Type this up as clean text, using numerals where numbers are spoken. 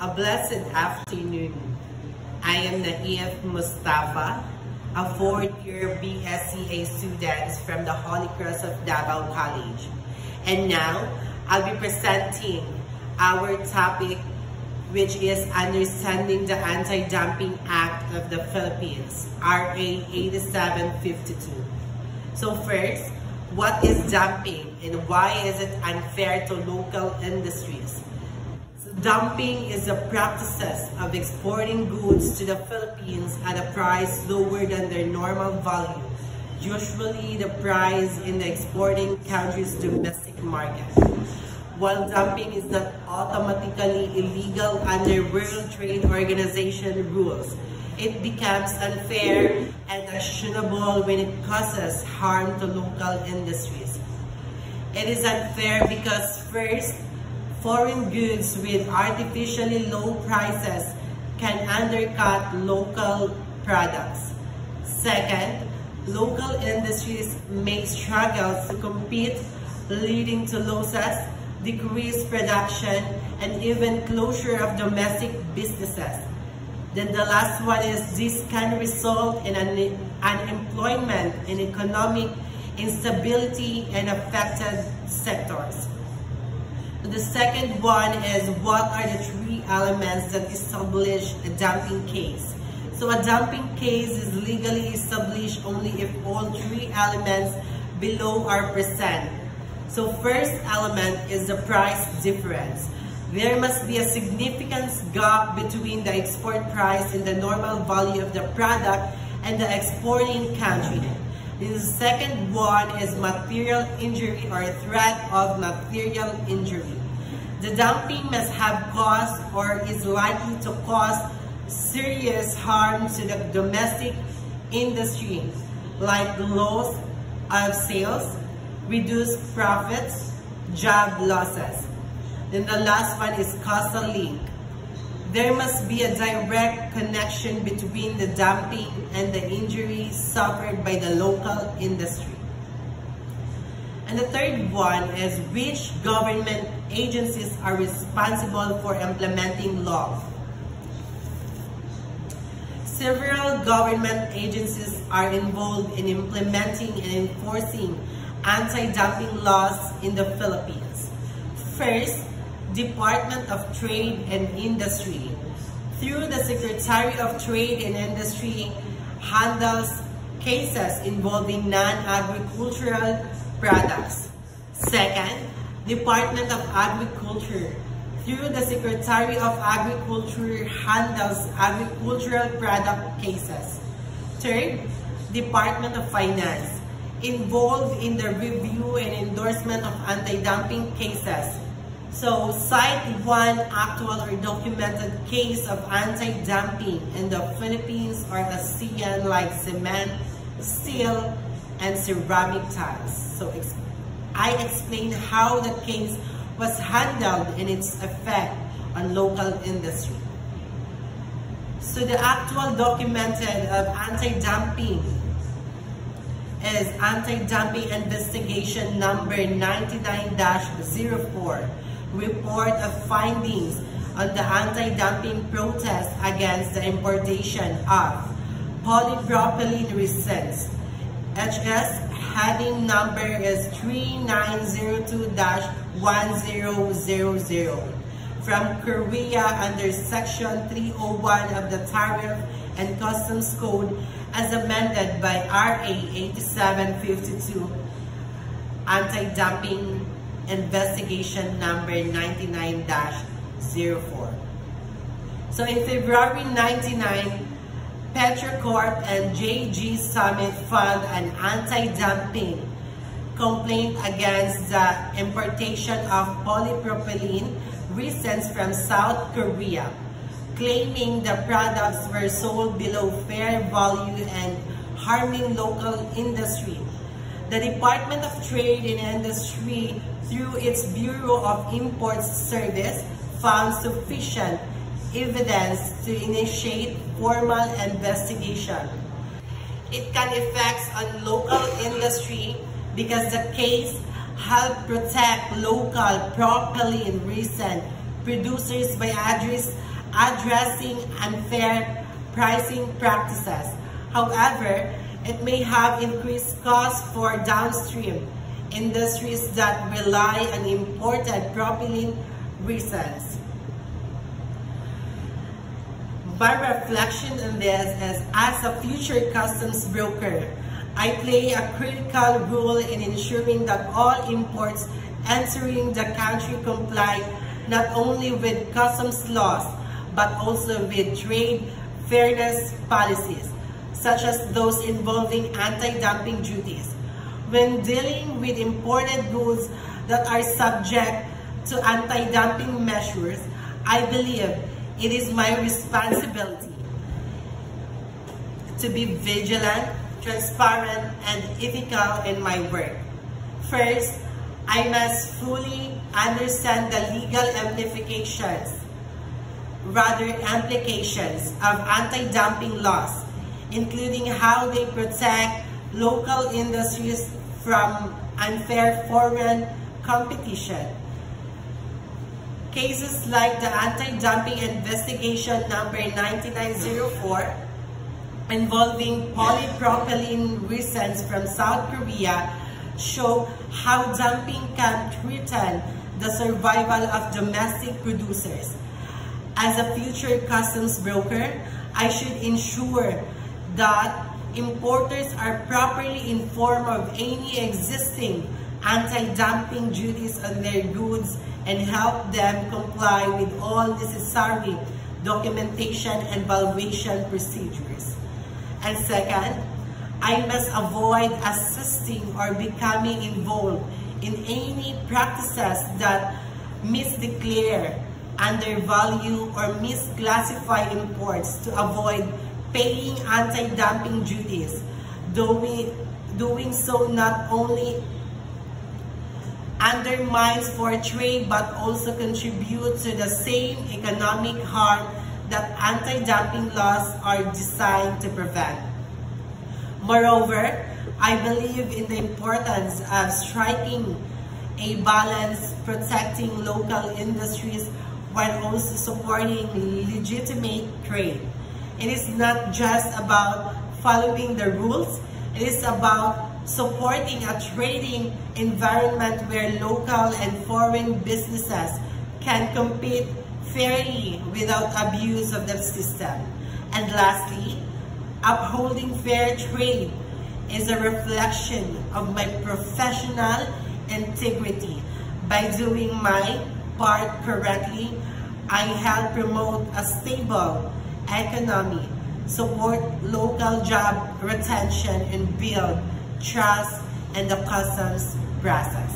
A blessed afternoon. I am Naif Mustafa, a fourth-year BSCA student from the Holy Cross of Davao College. And now, I'll be presenting our topic, which is Understanding the Anti-Dumping Act of the Philippines, RA 8752. So first, what is dumping and why is it unfair to local industries? Dumping is the practices of exporting goods to the Philippines at a price lower than their normal value, usually the price in the exporting country's domestic market. While dumping is not automatically illegal under World Trade Organization rules, it becomes unfair and actionable when it causes harm to local industries. It is unfair because first, foreign goods with artificially low prices can undercut local products. Second, local industries may struggle to compete, leading to losses, decreased production, and even closure of domestic businesses. Then the last one is this can result in unemployment and economic instability in affected sectors. The second one is what are the three elements that establish a dumping case. So a dumping case is legally established only if all three elements below are present. So first element is the price difference. There must be a significant gap between the export price and the normal value of the product and the exporting country. The second one is material injury or threat of material injury. The dumping must have caused or is likely to cause serious harm to the domestic industry, like loss of sales, reduced profits, job losses. Then the last one is causal link. There must be a direct connection between the dumping and the injury suffered by the local industry. And the third one is which government agencies are responsible for implementing laws. Several government agencies are involved in implementing and enforcing anti-dumping laws in the Philippines. First, Department of Trade and Industry, through the Secretary of Trade and Industry, handles cases involving non-agricultural products. Second, Department of Agriculture, through the Secretary of Agriculture, handles agricultural product cases. Third, Department of Finance, involved in the review and endorsement of anti-dumping cases. So, cite one actual or documented case of anti-dumping in the Philippines or ASEAN like cement, steel, and ceramic tiles. So, I explained how the case was handled and its effect on local industry. So, the actual documented of anti-dumping is Anti-Dumping Investigation number 99-04. Report of findings on the anti-dumping protest against the importation of polypropylene resins. HS heading number is 3902-1000 from Korea under Section 301 of the Tariff and Customs Code as amended by RA 8752, Anti-Dumping Investigation number 99-04. So in February 99, Petrocorp and JG Summit filed an anti-dumping complaint against the importation of polypropylene resins from South Korea, claiming the products were sold below fair value and harming local industry. The Department of Trade and Industry, through its Bureau of Imports Service, found sufficient evidence to initiate formal investigation. It can affect on local industry because the case helped protect local propylene resin producers by addressing unfair pricing practices. However, it may have increased costs for downstream industries that rely on imported propylene resins. My reflection on this is, as a future customs broker, I play a critical role in ensuring that all imports entering the country comply not only with customs laws, but also with trade fairness policies, such as those involving anti-dumping duties. When dealing with imported goods that are subject to anti-dumping measures, I believe it is my responsibility to be vigilant, transparent, and ethical in my work. First, I must fully understand the legal implications of anti-dumping laws, including how they protect local industries from unfair foreign competition. Cases like the anti-dumping investigation number 9904 involving polypropylene resins from South Korea show how dumping can threaten the survival of domestic producers. As a future customs broker, I should ensure that importers are properly informed of any existing anti-dumping duties on their goods and help them comply with all necessary documentation and valuation procedures. And second, I must avoid assisting or becoming involved in any practices that misdeclare, undervalue, or misclassify imports to avoid paying anti-dumping duties. Doing so not only undermines fair trade but also contributes to the same economic harm that anti-dumping laws are designed to prevent. Moreover, I believe in the importance of striking a balance, protecting local industries while also supporting legitimate trade. It is not just about following the rules, it is about supporting a trading environment where local and foreign businesses can compete fairly without abuse of the system. And lastly, upholding fair trade is a reflection of my professional integrity. By doing my part correctly, I help promote a stable economy, support local job retention, and build trust in the customs process.